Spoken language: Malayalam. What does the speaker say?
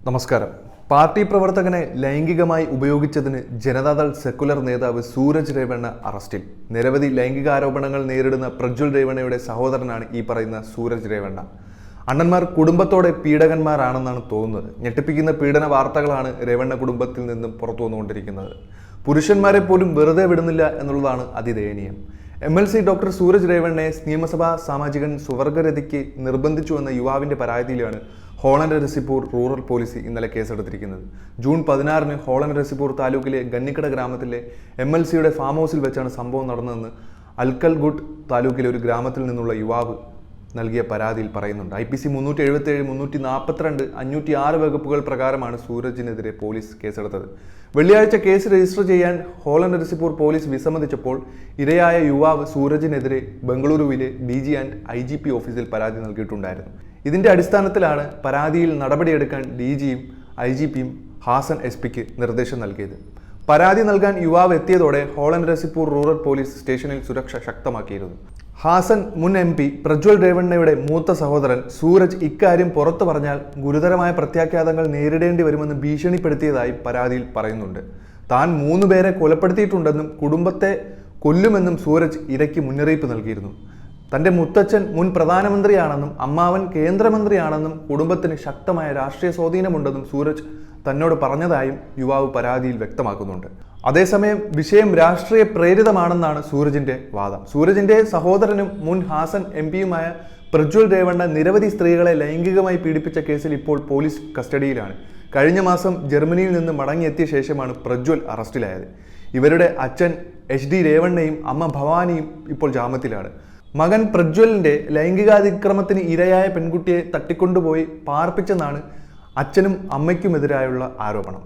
നമസ്കാരം. പാർട്ടി പ്രവർത്തകനെ ലൈംഗികമായി ഉപയോഗിച്ചതിന് ജനതാദൾ സെക്കുലർ നേതാവ് സൂരജ് രേവണ്ണ അറസ്റ്റിൽ. നിരവധി ലൈംഗികാരോപണങ്ങൾ നേരിടുന്ന പ്രജ്വൽ രേവണ്ണയുടെ സഹോദരനാണ് ഈ പറയുന്ന സൂരജ് രേവണ്ണ. അണ്ണന്മാർ കുടുംബത്തോടെ പീഡകന്മാരാണെന്നാണ് തോന്നുന്നത്. ഞെട്ടിപ്പിക്കുന്ന പീഡന വാർത്തകളാണ് രേവണ്ണ കുടുംബത്തിൽ നിന്നും പുറത്തു വന്നുകൊണ്ടിരിക്കുന്നത്. പുരുഷന്മാരെ പോലും വെറുതെ വിടുന്നില്ല എന്നുള്ളതാണ് അതിദയനീയം. MLC ഡോക്ടർ സൂരജ് രേവണ്ണയെ നിയമസഭാ സാമാജികൻ സുവർഗരതിക്ക് നിർബന്ധിച്ചുവെന്ന യുവാവിന്റെ പരാതിയിലാണ് ഹോളണ്ട് രസിപൂർ റൂറൽ പോലീസ് ഇന്നലെ കേസെടുത്തിരിക്കുന്നത്. ജൂൺ 16-ന് ഹോളണ്ട് രസിപൂർ താലൂക്കിലെ ഗന്നിക്കട ഗ്രാമത്തിലെ MLCയുടെ ഫാം ഹൗസിൽ വെച്ചാണ് സംഭവം നടന്നതെന്ന് അൽക്കൽഗുഡ് താലൂക്കിലെ ഒരു ഗ്രാമത്തിൽ നിന്നുള്ള യുവാവ് നൽകിയ പരാതിയിൽ പറയുന്നുണ്ട്. IPC 377, 342, 506 വകുപ്പുകൾ പ്രകാരമാണ് സൂരജിനെതിരെ പോലീസ് കേസെടുത്തത്. വെള്ളിയാഴ്ച കേസ് രജിസ്റ്റർ ചെയ്യാൻ ഹോളണ്ട് രസിപൂർ പോലീസ് വിസമ്മതിച്ചപ്പോൾ ഇരയായ യുവാവ് സൂരജിനെതിരെ ബംഗളൂരുവിലെ DG ആൻഡ് IGP ഓഫീസിൽ പരാതി നൽകിയിട്ടുണ്ടായിരുന്നു. ഇതിന്റെ അടിസ്ഥാനത്തിലാണ് പരാതിയിൽ നടപടിയെടുക്കാൻ DGയും IGPയും ഹാസൻ SP-ക്ക് നിർദ്ദേശം നൽകിയത്. പരാതി നൽകാൻ യുവാവ് എത്തിയതോടെ ഹോളണ്ട് രസിപൂർ റൂറൽ പോലീസ് സ്റ്റേഷനിൽ സുരക്ഷ ശക്തമാക്കിയിരുന്നു. ഹാസൻ മുൻ MP പ്രജ്വൽ രേവണ്ണയുടെ മൂത്ത സഹോദരൻ സൂരജ് ഇക്കാര്യം പുറത്തു പറഞ്ഞാൽ ഗുരുതരമായ പ്രത്യാഘാതങ്ങൾ നേരിടേണ്ടി വരുമെന്ന് ഭീഷണിപ്പെടുത്തിയതായി പരാതിയിൽ പറയുന്നുണ്ട്. താൻ 3 പേരെ കൊലപ്പെടുത്തിയിട്ടുണ്ടെന്നും കുടുംബത്തെ കൊല്ലുമെന്നും സൂരജ് ഇരയ്ക്ക് മുന്നറിയിപ്പ് നൽകിയിരുന്നു. തന്റെ മുത്തച്ഛൻ മുൻ പ്രധാനമന്ത്രിയാണെന്നും അമ്മാവൻ കേന്ദ്രമന്ത്രിയാണെന്നും കുടുംബത്തിന് ശക്തമായ രാഷ്ട്രീയ സ്വാധീനമുണ്ടെന്നും സൂരജ് തന്നോട് പറഞ്ഞതായും യുവാവ് പരാതിയിൽ വ്യക്തമാക്കുന്നുണ്ട്. അതേസമയം വിഷയം രാഷ്ട്രീയ പ്രേരിതമാണെന്നാണ് സൂരജിന്റെ വാദം. സൂരജിന്റെ സഹോദരനും മുൻ ഹാസൻ MP-യുമായ പ്രജ്വൽ രേവണ്ണ നിരവധി സ്ത്രീകളെ ലൈംഗികമായി പീഡിപ്പിച്ച കേസിൽ ഇപ്പോൾ പോലീസ് കസ്റ്റഡിയിലാണ്. കഴിഞ്ഞ മാസം ജർമ്മനിയിൽ നിന്ന് മടങ്ങിയെത്തിയ ശേഷമാണ് പ്രജ്വൽ അറസ്റ്റിലായത്. ഇവരുടെ അച്ഛൻ HD രേവണ്ണയും അമ്മ ഭവാനിയും ഇപ്പോൾ ജാമ്യത്തിലാണ്. മകൻ പ്രജ്വലിന്റെ ലൈംഗികാതിക്രമത്തിന് ഇരയായ പെൺകുട്ടിയെ തട്ടിക്കൊണ്ടുപോയി പാർപ്പിച്ചെന്നാണ് അച്ഛനും അമ്മയ്ക്കുമെതിരായുള്ള ആരോപണം.